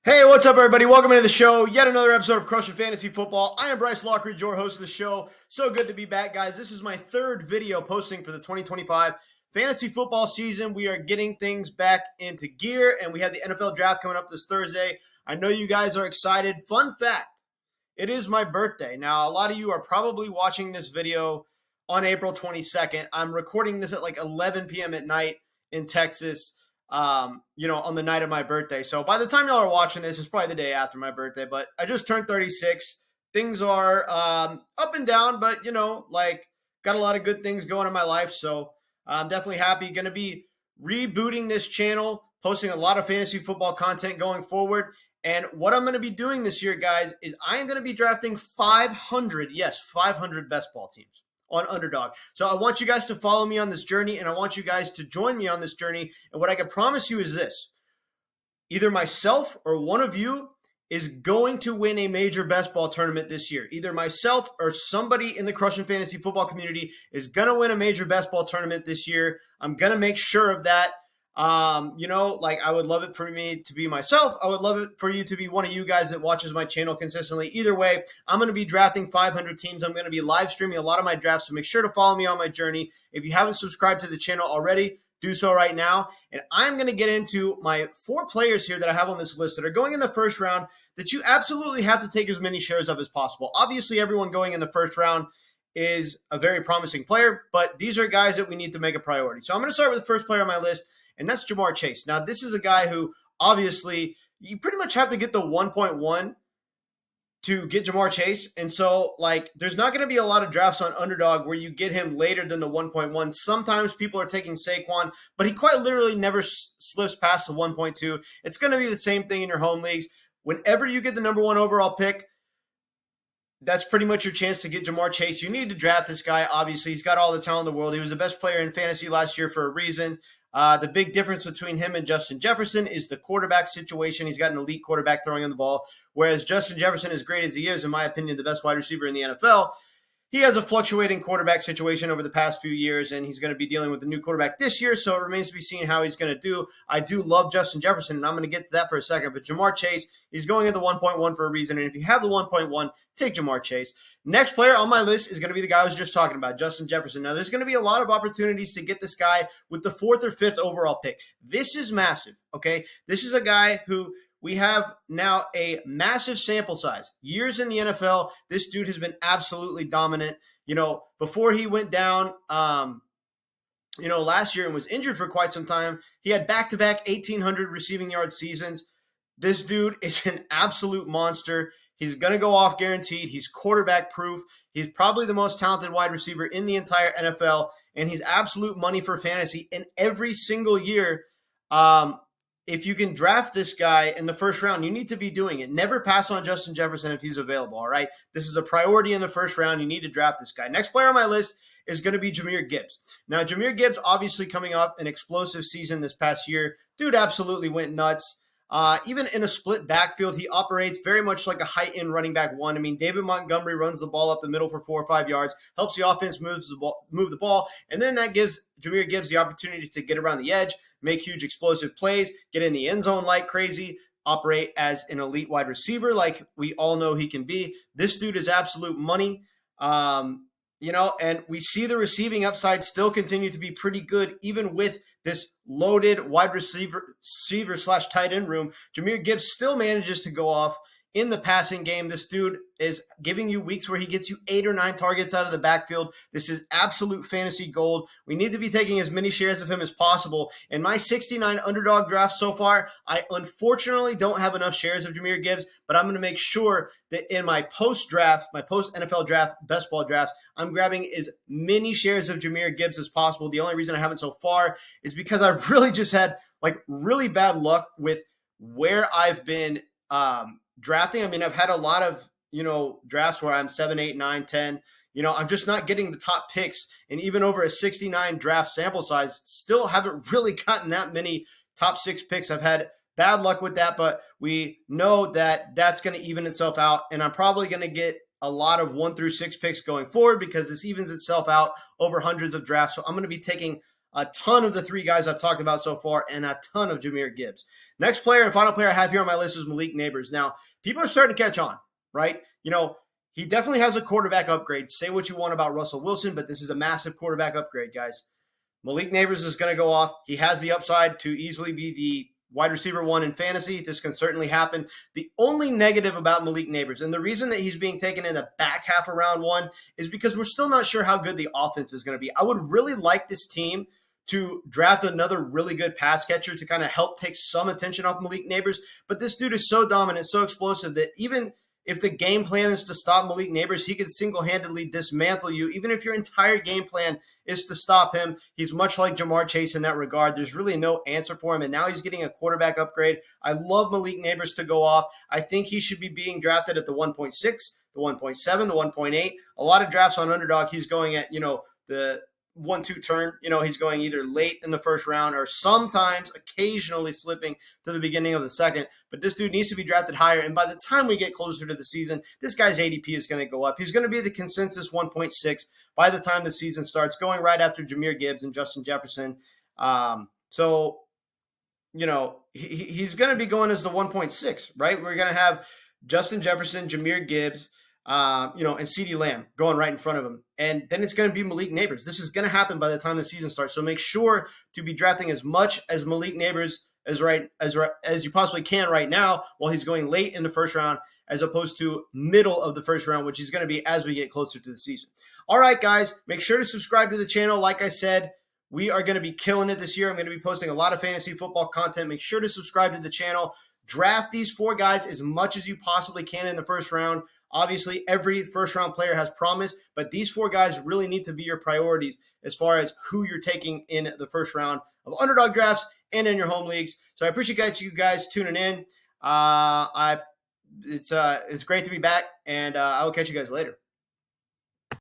Hey, what's up, everybody? Welcome into the show. Yet another episode of Crushing Fantasy Football. I am Bryce Lockridge, your host of the show. So good to be back, guys. This is my third video posting for the 2025 fantasy football season. We are getting things back into gear, and we have the NFL draft coming up this Thursday. I know you guys are excited. Fun fact, it is my birthday. Now, a lot of you are probably watching this video on April 22nd. I'm recording this at like 11 p.m. at night in Texas. On the night of my birthday. So by the time y'all are watching this, it's probably the day after my birthday, but I just turned 36. Things are up and down, but got a lot of good things going in my life. So I'm definitely happy. Going to be rebooting this channel, posting a lot of fantasy football content going forward. And what I'm going to be doing this year, guys, is I am going to be drafting 500 best ball teams on Underdog. So I want you guys to follow me on this journey, and I want you guys to join me on this journey. And what I can promise you is this: either myself or one of you is going to win a major best ball tournament this year. Either myself or somebody in the Crushing Fantasy Football community is going to win a major best ball tournament this year. I'm going to make sure of that. I would love it for me to be myself. I would love it for you to be one of you guys that watches my channel consistently. Either way, I'm going to be drafting 500 teams. I'm going to be live streaming a lot of my drafts, so make sure to follow me on my journey. If you haven't subscribed to the channel already, do so right now. And I'm going to get into my 4 players here that I have on this list that are going in the first round that you absolutely have to take as many shares of as possible. Obviously, everyone going in the first round is a very promising player, but these are guys that we need to make a priority. So I'm going to start with the first player on my list, and that's Ja'Marr Chase. Now, this is a guy who obviously you pretty much have to get the 1.1 to get Ja'Marr Chase. And so, there's not going to be a lot of drafts on Underdog where you get him later than the 1.1. Sometimes people are taking Saquon, but he quite literally never slips past the 1.2. It's going to be the same thing in your home leagues. Whenever you get the number 1 overall pick, that's pretty much your chance to get Ja'Marr Chase. You need to draft this guy. Obviously, he's got all the talent in the world. He was the best player in fantasy last year for a reason. The big difference between him and Justin Jefferson is the quarterback situation. He's got an elite quarterback throwing on the ball, whereas Justin Jefferson, as great as he is, in my opinion, the best wide receiver in the NFL, he has a fluctuating quarterback situation over the past few years, and he's going to be dealing with the new quarterback this year, so it remains to be seen how he's going to do. I do love Justin Jefferson, and I'm going to get to that for a second, but Ja'Marr Chase, he's going at the 1.1 for a reason, and if you have the 1.1, take Ja'Marr Chase. Next player on my list is going to be the guy I was just talking about, Justin Jefferson. Now, there's going to be a lot of opportunities to get this guy with the 4th or 5th overall pick. This is massive, okay? This is a guy who we have now a massive sample size. Years in the NFL, this dude has been absolutely dominant. Before he went down, last year and was injured for quite some time, he had back-to-back 1,800 receiving yard seasons. This dude is an absolute monster. He's going to go off guaranteed. He's quarterback proof. He's probably the most talented wide receiver in the entire NFL, and he's absolute money for fantasy. And every single year, if you can draft this guy in the first round, you need to be doing it. Never pass on Justin Jefferson if he's available, all right? This is a priority in the first round. You need to draft this guy. Next player on my list is going to be Jahmyr Gibbs. Now, Jahmyr Gibbs obviously coming off an explosive season this past year. Dude absolutely went nuts. Even in a split backfield, he operates very much like a high-end running back 1. I mean, David Montgomery runs the ball up the middle for 4 or 5 yards, helps the offense move the ball, and then that gives Jahmyr Gibbs the opportunity to get around the edge, make huge explosive plays, get in the end zone like crazy, operate as an elite wide receiver like we all know he can be. This dude is absolute money. And we see the receiving upside still continue to be pretty good, even with this loaded wide receiver / tight end room. Jahmyr Gibbs still manages to go off in the passing game. This dude is giving you weeks where he gets you 8 or 9 targets out of the backfield. This is absolute fantasy gold. We need to be taking as many shares of him as possible. In my 69 Underdog drafts so far, I unfortunately don't have enough shares of Jahmyr Gibbs, but I'm going to make sure that in my post-NFL draft, best ball drafts, I'm grabbing as many shares of Jahmyr Gibbs as possible. The only reason I haven't so far is because I've really just had really bad luck with where I've been drafting. I mean, I've had a lot of, drafts where I'm 7, 8, 9, 10. I'm just not getting the top picks. And even over a 69 draft sample size, still haven't really gotten that many top 6 picks. I've had bad luck with that, but we know that that's going to even itself out. And I'm probably going to get a lot of 1 through 6 picks going forward because this evens itself out over hundreds of drafts. So I'm going to be taking a ton of the three guys I've talked about so far and a ton of Jahmyr Gibbs. Next player and final player I have here on my list is Malik Nabers. Now, people are starting to catch on, right? He definitely has a quarterback upgrade. Say what you want about Russell Wilson, but this is a massive quarterback upgrade, guys. Malik Nabers is going to go off. He has the upside to easily be the wide receiver 1 in fantasy. This can certainly happen. The only negative about Malik Nabers, and the reason that he's being taken in the back half of round 1, is because we're still not sure how good the offense is going to be. I would really like this team to draft another really good pass catcher to kind of help take some attention off Malik Nabers. But this dude is so dominant, so explosive that even if the game plan is to stop Malik Nabers, he could single-handedly dismantle you. Even if your entire game plan is to stop him, he's much like Ja'Marr Chase in that regard. There's really no answer for him, and now he's getting a quarterback upgrade. I love Malik Nabers to go off. I think he should be being drafted at the 1.6, the 1.7, the 1.8. A lot of drafts on Underdog, he's going at, the 1-2 turn. He's going either late in the first round or sometimes occasionally slipping to the beginning of the second. But this dude needs to be drafted higher. And by the time we get closer to the season, this guy's ADP is going to go up. He's going to be the consensus 1.6 by the time the season starts, going right after Jahmyr Gibbs and Justin Jefferson. He's going to be going as the 1.6, right? We're going to have Justin Jefferson, Jahmyr Gibbs, and CeeDee Lamb going right in front of him. And then it's going to be Malik Nabers. This is going to happen by the time the season starts. So make sure to be drafting as much as Malik Nabers as you possibly can right now while he's going late in the first round, as opposed to middle of the first round, which he's going to be as we get closer to the season. All right, guys, make sure to subscribe to the channel. Like I said, we are going to be killing it this year. I'm going to be posting a lot of fantasy football content. Make sure to subscribe to the channel. Draft these 4 guys as much as you possibly can in the first round. Obviously, every first-round player has promise, but these 4 guys really need to be your priorities as far as who you're taking in the first round of Underdog drafts and in your home leagues. So I appreciate you guys tuning in. It's great to be back, and I will catch you guys later.